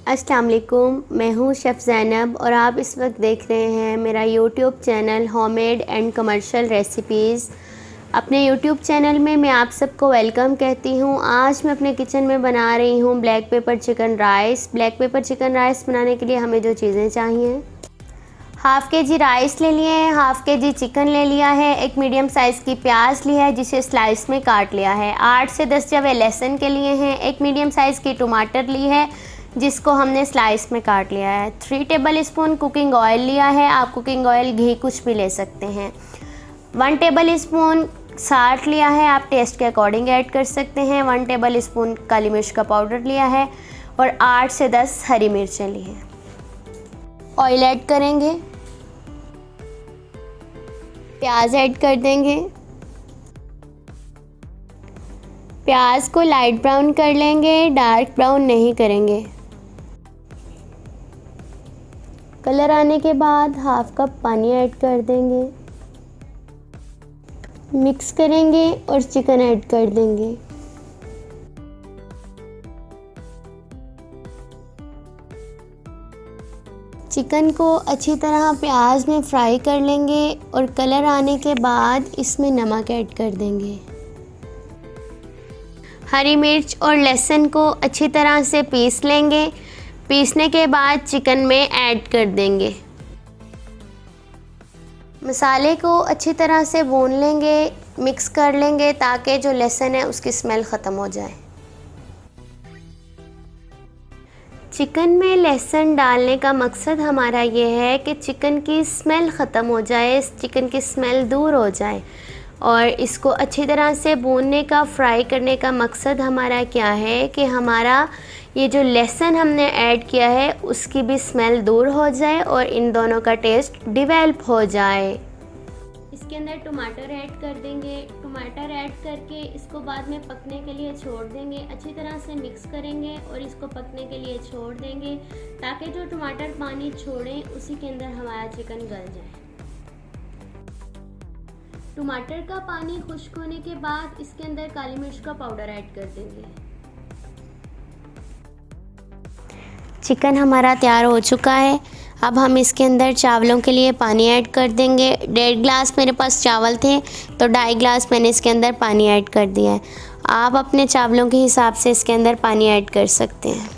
अस्सलाम वालेकुम, मैं हूँ शेफ़ ज़ैनब और आप इस वक्त देख रहे हैं मेरा YouTube channel homemade and commercial recipes. अपने यूट्यूब चैनल में मैं आप सबको वेलकम कहती हूँ। आज मैं अपने किचन में बना रही हूँ black pepper chicken rice. Black pepper chicken rice बनाने के लिए हमें जो चीज़ें चाहिए, हाफ़ केजी राइस ले लिए हैं, हाफ़ केजी चिकन ले लिया है, एक मीडियम साइज़ की प्याज ली है जिसे स्लाइस में काट लिया है, 8 से 10 जवे लहसुन के लिए हैं, एक मीडियम साइज़ की टमाटर ली है जिसको हमने स्लाइस में काट लिया है, 3 टेबल स्पून कुकिंग ऑयल लिया है। आप कुकिंग ऑयल घी कुछ भी ले सकते हैं। 1 टेबल स्पून साल्ट लिया है, आप टेस्ट के अकॉर्डिंग ऐड कर सकते हैं। 1 टेबल स्पून काली मिर्च का पाउडर लिया है और 8 से 10 हरी मिर्चें ली हैं। ऑयल ऐड करेंगे, प्याज ऐड कर देंगे, प्याज को लाइट ब्राउन कर लेंगे, डार्क ब्राउन नहीं करेंगे। कलर आने के बाद हाफ कप पानी ऐड कर देंगे, मिक्स करेंगे और चिकन ऐड कर देंगे। चिकन को अच्छी तरह प्याज में फ्राई कर लेंगे और कलर आने के बाद इसमें नमक ऐड कर देंगे। हरी मिर्च और लहसुन को अच्छी तरह से पीस लेंगे। पीसने के बाद चिकन में ऐड कर देंगे। मसाले को अच्छी तरह से भून लेंगे, मिक्स कर लेंगे ताकि जो लहसुन है उसकी स्मेल ख़त्म हो जाए। चिकन में लहसुन डालने का मकसद हमारा ये है कि चिकन की स्मेल ख़त्म हो जाए, चिकन की स्मेल दूर हो जाए। और इसको अच्छी तरह से भूनने का, फ्राई करने का मकसद हमारा क्या है कि हमारा ये जो लहसुन हमने ऐड किया है उसकी भी स्मेल दूर हो जाए और इन दोनों का टेस्ट डिवेल्प हो जाए। इसके अंदर टमाटर ऐड कर देंगे। टमाटर ऐड करके इसको बाद में पकने के लिए छोड़ देंगे। अच्छी तरह से मिक्स करेंगे और इसको पकने के लिए छोड़ देंगे ताकि जो टमाटर पानी छोड़े उसी के अंदर हमारा चिकन गल जाए। टमाटर का पानी खुश्क होने के बाद इसके अंदर काली मिर्च का पाउडर ऐड कर देंगे। चिकन हमारा तैयार हो चुका है। अब हम इसके अंदर चावलों के लिए पानी ऐड कर देंगे। 1.5 गिलास मेरे पास चावल थे तो 2.5 गिलास मैंने इसके अंदर पानी ऐड कर दिया है। आप अपने चावलों के हिसाब से इसके अंदर पानी ऐड कर सकते हैं।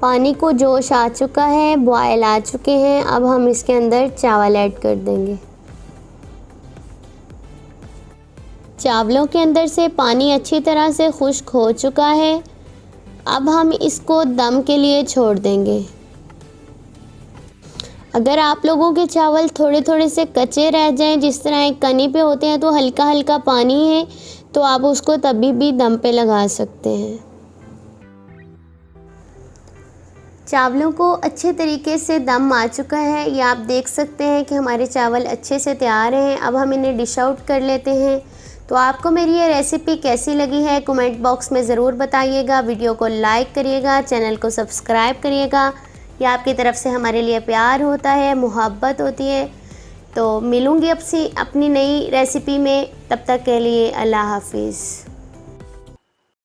पानी को जोश आ चुका है, बॉयल आ चुके हैं। अब हम इसके अंदर चावल ऐड कर देंगे। चावलों के अंदर से पानी अच्छी तरह से खुश्क हो चुका है। अब हम इसको दम के लिए छोड़ देंगे। अगर आप लोगों के चावल थोड़े थोड़े से कच्चे रह जाएं, जिस तरह एक कनी पे होते हैं तो हल्का हल्का पानी है, तो आप उसको तभी भी दम पे लगा सकते हैं। चावलों को अच्छे तरीके से दम आ चुका है। ये आप देख सकते हैं कि हमारे चावल अच्छे से तैयार हैं। अब हम इन्हें डिश आउट कर लेते हैं। तो आपको मेरी ये रेसिपी कैसी लगी है कमेंट बॉक्स में ज़रूर बताइएगा। वीडियो को लाइक करिएगा, चैनल को सब्सक्राइब करिएगा। ये आपकी तरफ से हमारे लिए प्यार होता है, मोहब्बत होती है। तो मिलूँगी अपनी नई रेसिपी में, तब तक के लिए अल्लाह हाफिज़।